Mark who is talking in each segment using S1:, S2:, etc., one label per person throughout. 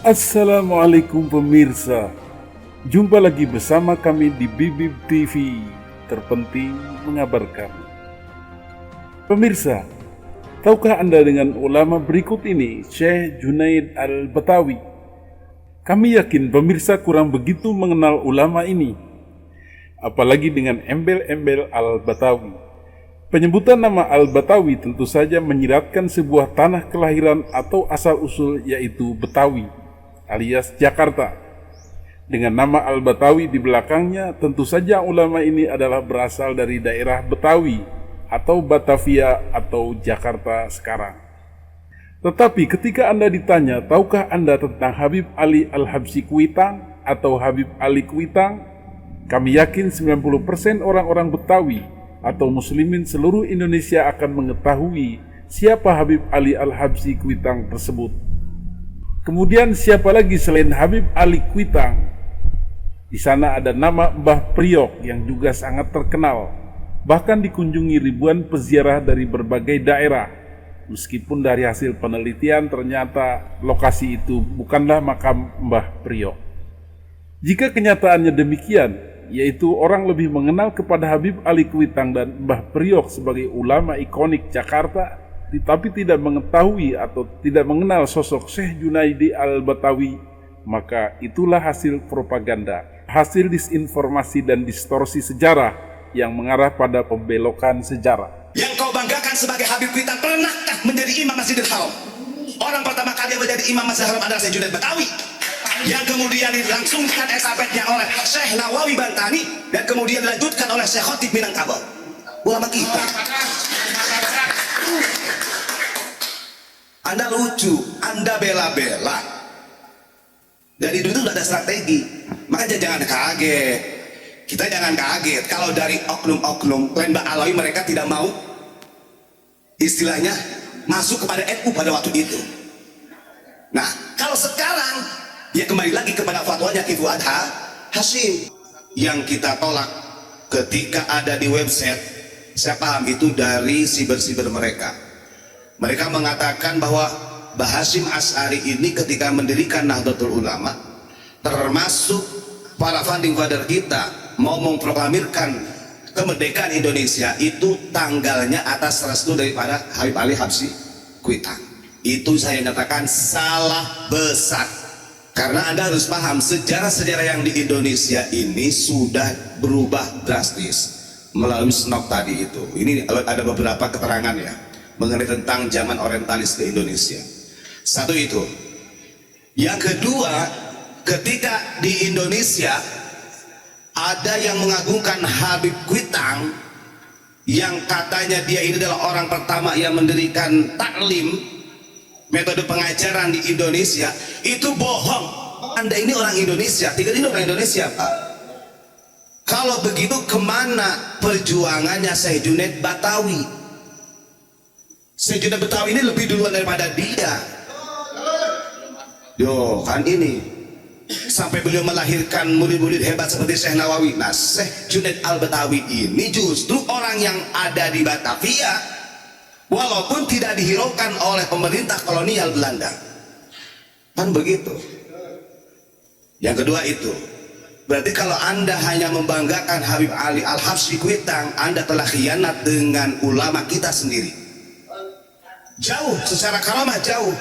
S1: Assalamualaikum pemirsa, jumpa lagi bersama kami di Bibib TV, terpenting mengabarkan. Pemirsa, tahukah Anda dengan ulama berikut ini, Syekh Junaid Al-Batawi? Kami yakin pemirsa kurang begitu mengenal ulama ini, apalagi dengan embel-embel Al-Batawi. Penyebutan nama Al-Batawi tentu saja menyiratkan sebuah tanah kelahiran atau asal-usul, yaitu Betawi alias Jakarta. Dengan nama Al-Batawi di belakangnya, tentu saja ulama ini adalah berasal dari daerah Betawi atau Batavia atau Jakarta sekarang. Tetapi ketika Anda ditanya, tahukah Anda tentang Habib Ali Al-Habsyi Kuitang atau Habib Ali Kuitang? Kami yakin 90% orang-orang Betawi atau muslimin seluruh Indonesia akan mengetahui siapa Habib Ali Al-Habsyi Kuitang tersebut. Kemudian siapa lagi selain Habib Ali Kuitang? Di sana ada nama Mbah Priok yang juga sangat terkenal, bahkan dikunjungi ribuan peziarah dari berbagai daerah. Meskipun dari hasil penelitian ternyata lokasi itu bukanlah makam Mbah Priok. Jika kenyataannya demikian, yaitu orang lebih mengenal kepada Habib Ali Kuitang dan Mbah Priok sebagai ulama ikonik Jakarta, tetapi tidak mengetahui atau tidak mengenal sosok Syekh Junaid Al-Batawi, maka itulah hasil propaganda, hasil disinformasi dan distorsi sejarah yang mengarah pada pembelokan sejarah.
S2: Yang kau banggakan sebagai Habib Kuitang pernahkah menjadi imam Masjidil Haram? Orang pertama kali yang menjadi imam Masjidil Haram adalah Syekh Junaid Batawi, yang kemudian dilangsungkan estafetnya oleh Syekh Nawawi Bantani dan kemudian dilanjutkan oleh Syekh Khotib Minangkabau, ulama kita. Anda lucu, Anda bela-bela. Dari dulu ada strategi, makanya jangan kaget. Kita jangan kaget kalau dari oknum-oknum lain Mbak Alawi mereka tidak mau istilahnya masuk kepada NU pada waktu itu. Nah, kalau sekarang ya kembali lagi kepada fatwanya Ki Fuad Hasyim yang kita tolak ketika ada di website. Saya paham itu dari siber-siber mereka. Mereka mengatakan bahwa Mbah Hasyim Asy'ari ini ketika mendirikan Nahdlatul Ulama, termasuk para founding father kita mau memproklamirkan kemerdekaan Indonesia itu tanggalnya atas restu daripada Habib Ali Habsyi Kuitang. Itu saya nyatakan salah besar. Karena Anda harus paham, sejarah-sejarah yang di Indonesia ini sudah berubah drastis melalui Snok tadi itu. Ini ada beberapa keterangan ya mengenai tentang zaman orientalis di Indonesia. Satu itu. Yang kedua, ketika di Indonesia ada yang mengagungkan Habib Kuitang yang katanya dia ini adalah orang pertama yang mendirikan taklim, metode pengajaran di Indonesia, itu bohong. Anda ini orang Indonesia, tinggal ini orang Indonesia, Pak. Kalau begitu kemana perjuangannya Syekh Junaid Batawi? Syekh Junaid Batawi ini lebih duluan daripada dia. Yo, kan ini sampai beliau melahirkan murid-murid hebat seperti Syekh Nawawi. Nah, Syekh Junaid Al-Batawi ini justru orang yang ada di Batavia, walaupun tidak dihiraukan oleh pemerintah kolonial Belanda. Kan begitu. Yang kedua itu, berarti kalau Anda hanya membanggakan Habib Ali Al-Habsyi Kuitang, Anda telah khianat dengan ulama kita sendiri. Jauh, secara karamah jauh.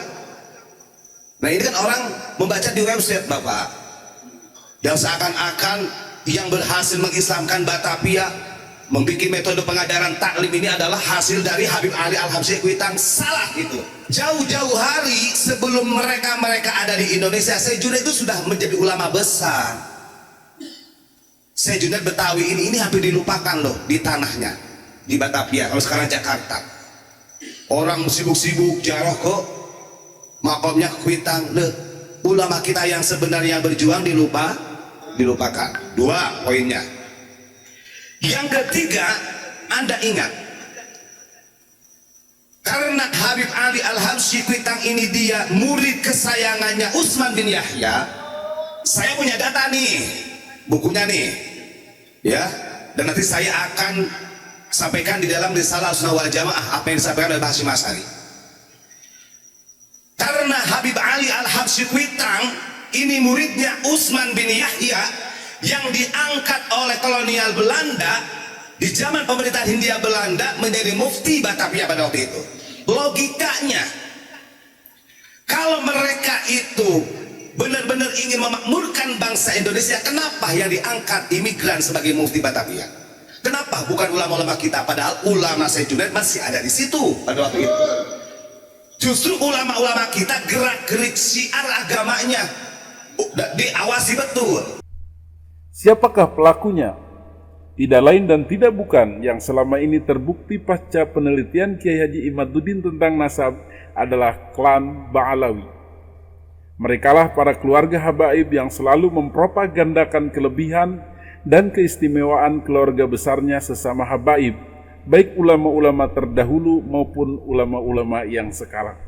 S2: Nah ini kan orang membaca di website Bapak, yang seakan-akan yang berhasil mengislamkan Batavia, membuat metode pengajaran taklim ini adalah hasil dari Habib Ali Al-Habsyi Kuitang. Salah itu. Jauh-jauh hari sebelum mereka ada di Indonesia, Syekh Junaid itu sudah menjadi ulama besar. Syekh Junaid Batawi ini hampir dilupakan loh di tanahnya, di Batavia, kalau sekarang Jakarta. Orang sibuk-sibuk jarah kok makomnya Kuitang. Ulama kita yang sebenarnya berjuang dilupakan. Dua poinnya. Yang ketiga, Anda ingat, karena Habib Ali Al-Habsyi Kuitang ini dia murid kesayangannya Utsman bin Yahya. Saya punya data nih, bukunya nih, ya. Dan nanti saya akan sampaikan di dalam Risalah Sunnah wal Jamaah apa yang disampaikan oleh Mbah Hasyim Asy'ari. Karena Habib Ali Al-Habsyi Syikuitang ini muridnya Utsman bin Yahya yang diangkat oleh kolonial Belanda di zaman pemerintahan Hindia Belanda menjadi mufti Batavia pada waktu itu. Logikanya, kalau mereka itu benar-benar ingin memakmurkan bangsa Indonesia, kenapa yang diangkat imigran sebagai mufti Batavia? Kenapa bukan ulama-ulama kita? Padahal ulama Syekh Junaid masih ada di situ pada waktu itu. Justru ulama-ulama kita gerak-gerik syiar agamanya diawasi betul.
S1: Siapakah pelakunya? Tidak lain dan tidak bukan yang selama ini terbukti pasca penelitian Kiai Haji Imaduddin tentang nasab adalah klan Ba'alawi. Merekalah para keluarga habaib yang selalu mempropagandakan kelebihan dan keistimewaan keluarga besarnya sesama habaib, baik ulama-ulama terdahulu maupun ulama-ulama yang sekarang.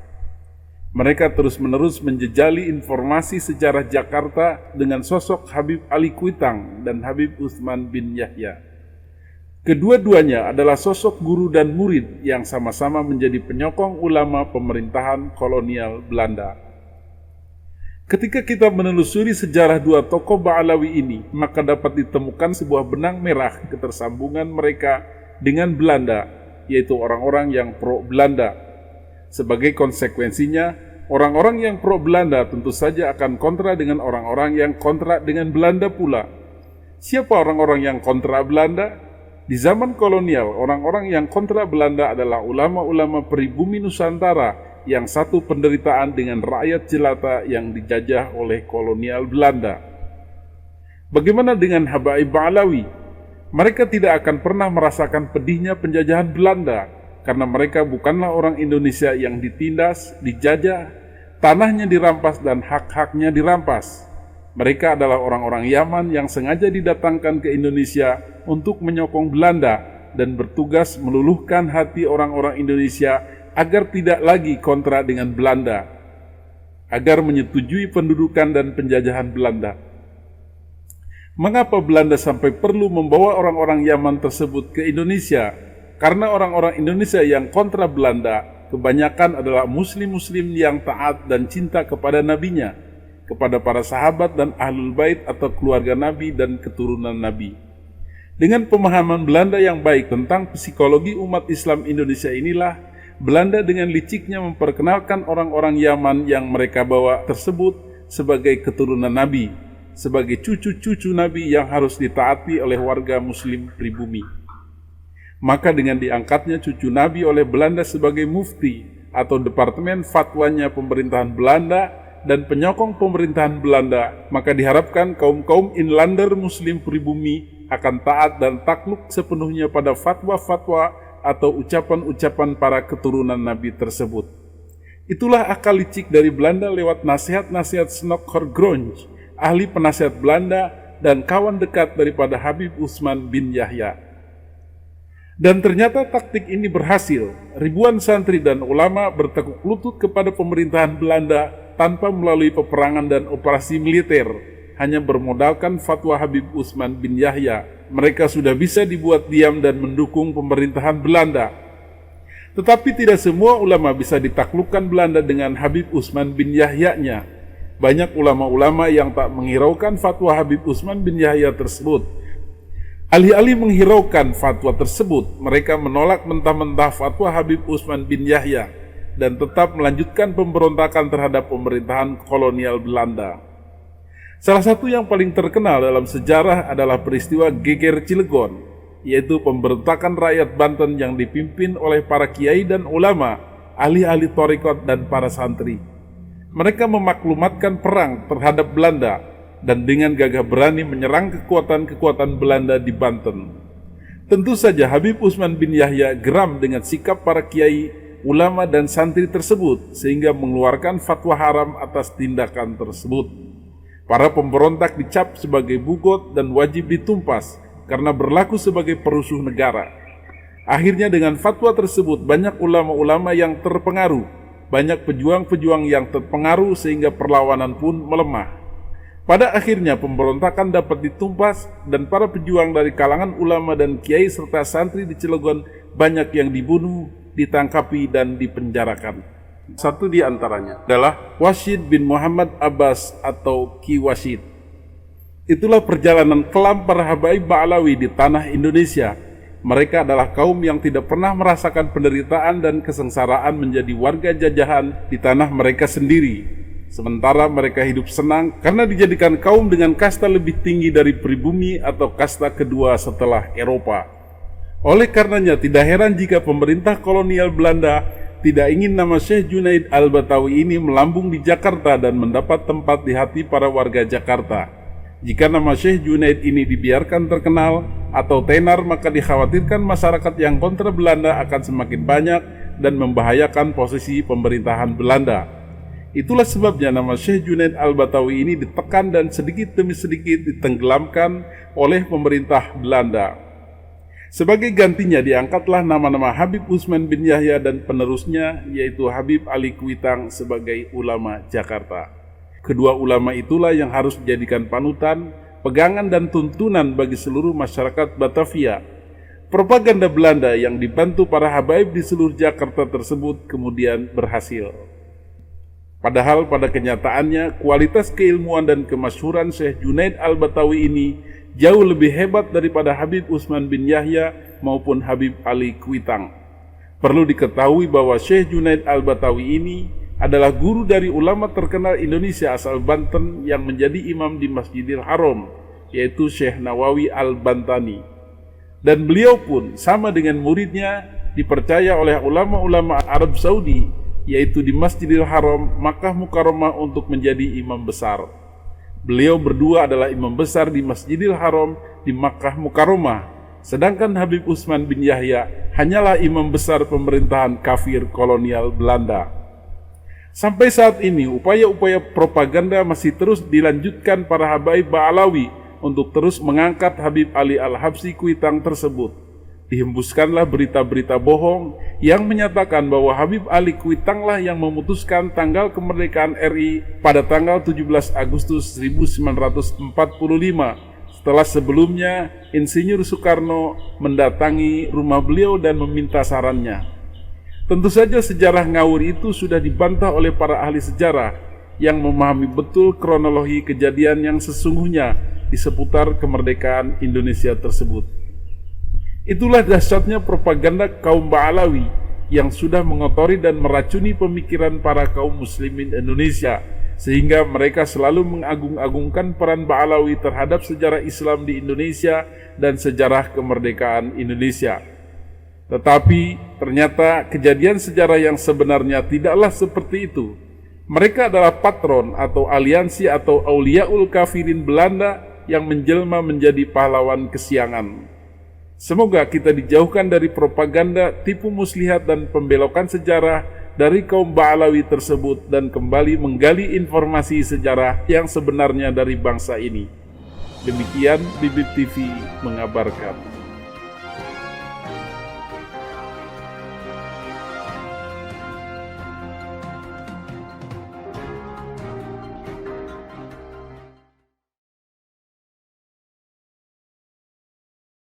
S1: Mereka terus-menerus menjejali informasi sejarah Jakarta dengan sosok Habib Ali Kuitang dan Habib Utsman bin Yahya. Kedua-duanya adalah sosok guru dan murid yang sama-sama menjadi penyokong ulama pemerintahan kolonial Belanda. Ketika kita menelusuri sejarah dua tokoh Ba'alawi ini, maka dapat ditemukan sebuah benang merah ketersambungan mereka dengan Belanda, yaitu orang-orang yang pro-Belanda. Sebagai konsekuensinya, orang-orang yang pro-Belanda tentu saja akan kontra dengan orang-orang yang kontra dengan Belanda pula. Siapa orang-orang yang kontra Belanda? Di zaman kolonial, orang-orang yang kontra Belanda adalah ulama-ulama pribumi Nusantara yang satu penderitaan dengan rakyat jelata yang dijajah oleh kolonial Belanda. Bagaimana dengan habaib Ba'alawi? Mereka tidak akan pernah merasakan pedihnya penjajahan Belanda, karena mereka bukanlah orang Indonesia yang ditindas, dijajah, tanahnya dirampas dan hak-haknya dirampas. Mereka adalah orang-orang Yaman yang sengaja didatangkan ke Indonesia untuk menyokong Belanda dan bertugas meluluhkan hati orang-orang Indonesia agar tidak lagi kontra dengan Belanda, agar menyetujui pendudukan dan penjajahan Belanda. Mengapa Belanda sampai perlu membawa orang-orang Yaman tersebut ke Indonesia? Karena orang-orang Indonesia yang kontra Belanda kebanyakan adalah muslim-muslim yang taat dan cinta kepada nabinya, kepada para sahabat dan ahlul bait atau keluarga Nabi dan keturunan Nabi. Dengan pemahaman Belanda yang baik tentang psikologi umat Islam Indonesia inilah, Belanda dengan liciknya memperkenalkan orang-orang Yaman yang mereka bawa tersebut sebagai keturunan Nabi, sebagai cucu-cucu Nabi yang harus ditaati oleh warga muslim pribumi. Maka dengan diangkatnya cucu Nabi oleh Belanda sebagai mufti atau departemen fatwanya pemerintahan Belanda dan penyokong pemerintahan Belanda, maka diharapkan kaum-kaum inlander muslim pribumi akan taat dan takluk sepenuhnya pada fatwa-fatwa atau ucapan-ucapan para keturunan Nabi tersebut. Itulah akal licik dari Belanda lewat nasihat-nasihat Snokhard Gronje, ahli penasihat Belanda dan kawan dekat daripada Habib Utsman bin Yahya. Dan ternyata taktik ini berhasil. Ribuan santri dan ulama bertekuk lutut kepada pemerintahan Belanda tanpa melalui peperangan dan operasi militer, hanya bermodalkan fatwa Habib Utsman bin Yahya. Mereka sudah bisa dibuat diam dan mendukung pemerintahan Belanda. Tetapi tidak semua ulama bisa ditaklukkan Belanda dengan Habib Utsman bin Yahya-nya. Banyak ulama-ulama yang tak menghiraukan fatwa Habib Utsman bin Yahya tersebut. Alih-alih menghiraukan fatwa tersebut, mereka menolak mentah-mentah fatwa Habib Utsman bin Yahya dan tetap melanjutkan pemberontakan terhadap pemerintahan kolonial Belanda. Salah satu yang paling terkenal dalam sejarah adalah peristiwa Geger Cilegon, yaitu pemberontakan rakyat Banten yang dipimpin oleh para kiai dan ulama, ahli-ahli thariqat dan para santri. Mereka memaklumatkan perang terhadap Belanda dan dengan gagah berani menyerang kekuatan-kekuatan Belanda di Banten. Tentu saja Habib Utsman bin Yahya geram dengan sikap para kiai, ulama dan santri tersebut sehingga mengeluarkan fatwa haram atas tindakan tersebut. Para pemberontak dicap sebagai bugot dan wajib ditumpas karena berlaku sebagai perusuh negara. Akhirnya dengan fatwa tersebut banyak ulama-ulama yang terpengaruh, banyak pejuang-pejuang yang terpengaruh sehingga perlawanan pun melemah. Pada akhirnya pemberontakan dapat ditumpas dan para pejuang dari kalangan ulama dan kiai serta santri di Cilegon banyak yang dibunuh, ditangkapi dan dipenjarakan. Satu di antaranya adalah Washid bin Muhammad Abbas atau Ki Washid. Itulah perjalanan kelam para habaib Ba'alawi di tanah Indonesia. Mereka adalah kaum yang tidak pernah merasakan penderitaan dan kesengsaraan menjadi warga jajahan di tanah mereka sendiri. Sementara mereka hidup senang karena dijadikan kaum dengan kasta lebih tinggi dari pribumi atau kasta kedua setelah Eropa. Oleh karenanya tidak heran jika pemerintah kolonial Belanda tidak ingin nama Syekh Junaid Al-Batawi ini melambung di Jakarta dan mendapat tempat di hati para warga Jakarta. Jika nama Syekh Junaid ini dibiarkan terkenal atau tenar, maka dikhawatirkan masyarakat yang kontra Belanda akan semakin banyak dan membahayakan posisi pemerintahan Belanda. Itulah sebabnya nama Syekh Junaid Al-Batawi ini ditekan dan sedikit demi sedikit ditenggelamkan oleh pemerintah Belanda. Sebagai gantinya diangkatlah nama-nama Habib Utsman bin Yahya dan penerusnya, yaitu Habib Ali Kuitang sebagai ulama Jakarta. Kedua ulama itulah yang harus dijadikan panutan, pegangan dan tuntunan bagi seluruh masyarakat Batavia. Propaganda Belanda yang dibantu para habaib di seluruh Jakarta tersebut kemudian berhasil. Padahal pada kenyataannya kualitas keilmuan dan kemasyhuran Syekh Junaid Al-Batawi ini jauh lebih hebat daripada Habib Utsman bin Yahya maupun Habib Ali Kuitang. Perlu diketahui bahwa Syekh Junaid Al-Batawi ini adalah guru dari ulama terkenal Indonesia asal Banten yang menjadi imam di Masjidil Haram, yaitu Syekh Nawawi Al-Bantani. Dan beliau pun sama dengan muridnya dipercaya oleh ulama-ulama Arab Saudi, yaitu di Masjidil Haram, Makkah Mukarramah untuk menjadi imam besar. Beliau berdua adalah imam besar di Masjidil Haram di Makkah Mukarramah, sedangkan Habib Utsman bin Yahya hanyalah imam besar pemerintahan kafir kolonial Belanda. Sampai saat ini, upaya-upaya propaganda masih terus dilanjutkan para habaib Ba'alawi untuk terus mengangkat Habib Ali Al-Habsyi Kuitang tersebut. Dihembuskanlah berita-berita bohong yang menyatakan bahwa Habib Ali Kuitanglah yang memutuskan tanggal kemerdekaan RI pada tanggal 17 Agustus 1945, setelah sebelumnya Insinyur Soekarno mendatangi rumah beliau dan meminta sarannya. Tentu saja sejarah ngawur itu sudah dibantah oleh para ahli sejarah yang memahami betul kronologi kejadian yang sesungguhnya di seputar kemerdekaan Indonesia tersebut. Itulah dahsyatnya propaganda kaum Ba'alawi yang sudah mengotori dan meracuni pemikiran para kaum muslimin Indonesia, sehingga mereka selalu mengagung-agungkan peran Ba'alawi terhadap sejarah Islam di Indonesia dan sejarah kemerdekaan Indonesia. Tetapi ternyata kejadian sejarah yang sebenarnya tidaklah seperti itu. Mereka adalah patron atau aliansi atau auliaul kafirin Belanda yang menjelma menjadi pahlawan kesiangan. Semoga kita dijauhkan dari propaganda, tipu muslihat dan pembelokan sejarah dari kaum Ba'alawi tersebut dan kembali menggali informasi sejarah yang sebenarnya dari bangsa ini. Demikian Bibit TV mengabarkan.